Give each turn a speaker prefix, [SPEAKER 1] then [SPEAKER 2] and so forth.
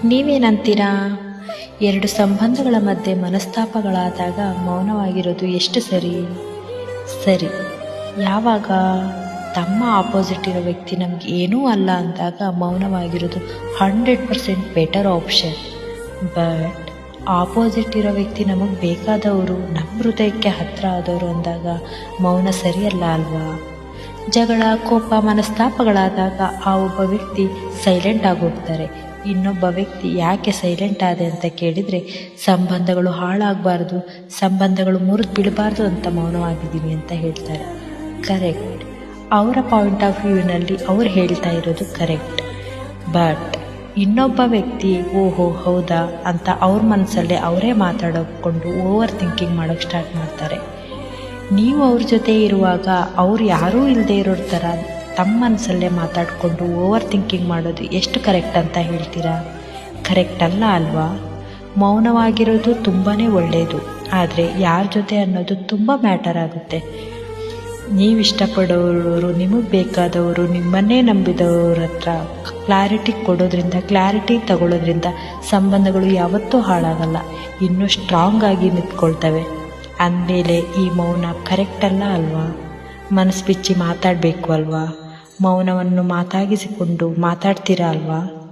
[SPEAKER 1] ನೀವೇನಂತೀರಾ? ಎರಡು ಸಂಬಂಧಗಳ ಮಧ್ಯೆ ಮನಸ್ತಾಪಗಳಾದಾಗ ಮೌನವಾಗಿರೋದು ಎಷ್ಟು ಸರಿ? ಸರಿ. ಯಾವಾಗ? ತಮ್ಮ ಆಪೋಸಿಟ್ ಇರೋ ವ್ಯಕ್ತಿ ನಮ್ಗೆ ಏನೂ ಅಲ್ಲ ಅಂದಾಗ ಮೌನವಾಗಿರೋದು 100% ಬೆಟರ್ ಆಪ್ಷನ್. ಬಟ್ ಆಪೋಸಿಟ್ ಇರೋ ವ್ಯಕ್ತಿ ನಮಗೆ ಬೇಕಾದವರು, ನಮ್ಮ ಹೃದಯಕ್ಕೆ ಹತ್ತಿರ ಆದವರು ಅಂದಾಗ ಮೌನ ಸರಿಯಲ್ಲ ಅಲ್ವಾ? ಜಗಳ, ಕೋಪ, ಮನಸ್ತಾಪಗಳಾದಾಗ ಆ ಒಬ್ಬ ವ್ಯಕ್ತಿ ಸೈಲೆಂಟ್ ಆಗೋಗ್ತಾರೆ. ಇನ್ನೊಬ್ಬ ವ್ಯಕ್ತಿ ಯಾಕೆ ಸೈಲೆಂಟ್ ಆದೆ ಅಂತ ಕೇಳಿದರೆ, ಸಂಬಂಧಗಳು ಹಾಳಾಗಬಾರ್ದು, ಸಂಬಂಧಗಳು ಮುರಿದು ಬೀಳಬಾರ್ದು ಅಂತ ಮೌನವಾಗಿದ್ದೀನಿ ಅಂತ ಹೇಳ್ತಾರೆ. ಕರೆಕ್ಟ್. ಅವರ ಪಾಯಿಂಟ್ ಆಫ್ ವ್ಯೂನಲ್ಲಿ ಅವ್ರು ಹೇಳ್ತಾ ಇರೋದು ಕರೆಕ್ಟ್. ಬಟ್ ಇನ್ನೊಬ್ಬ ವ್ಯಕ್ತಿ ಓಹೋ ಹೌದಾ ಅಂತ ಅವ್ರ ಮನಸ್ಸಲ್ಲೇ ಅವರೇ ಮಾತಾಡಿಕೊಂಡು ಓವರ್ ಥಿಂಕಿಂಗ್ ಮಾಡೋಕ್ಕೆ ಸ್ಟಾರ್ಟ್ ಮಾಡ್ತಾರೆ. ನೀವು ಅವ್ರ ಜೊತೆ ಇರುವಾಗ ಅವ್ರು ಯಾರೂ ಇಲ್ಲದೆ ಇರೋ ಥರ ತಮ್ಮ ಮನಸ್ಸಲ್ಲೇ ಮಾತಾಡಿಕೊಂಡು ಓವರ್ ಥಿಂಕಿಂಗ್ ಮಾಡೋದು ಎಷ್ಟು ಕರೆಕ್ಟ್ ಅಂತ ಹೇಳ್ತೀರಾ? ಕರೆಕ್ಟ್ ಅಲ್ಲ ಅಲ್ವಾ? ಮೌನವಾಗಿರೋದು ತುಂಬಾ ಒಳ್ಳೆಯದು. ಆದರೆ ಯಾರ ಜೊತೆ ಅನ್ನೋದು ತುಂಬ ಮ್ಯಾಟರ್ ಆಗುತ್ತೆ. ನೀವು ಇಷ್ಟಪಡೋರು, ನಿಮಗೆ ಬೇಕಾದವರು, ನಿಮ್ಮನ್ನೇ ನಂಬಿದವ್ರ ಹತ್ರ ಕ್ಲಾರಿಟಿ ತಗೊಳ್ಳೋದ್ರಿಂದ ಸಂಬಂಧಗಳು ಯಾವತ್ತೂ ಹಾಳಾಗಲ್ಲ, ಇನ್ನೂ ಸ್ಟ್ರಾಂಗ್ ಆಗಿ ನಿಂತ್ಕೊಳ್ತವೆ. ಅಂದಮೇಲೆ ಈ ಮೌನ ಕರೆಕ್ಟ್ ಅಲ್ಲ ಅಲ್ವಾ? ಮನಸ್ಸು ಬಿಚ್ಚಿ ಮಾತಾಡಬೇಕು ಅಲ್ವಾ? ಮೌನವನ್ನು ಮಾತಾಗಿಸಿಕೊಂಡು ಮಾತಾಡ್ತೀರಾ ಅಲ್ವಾ?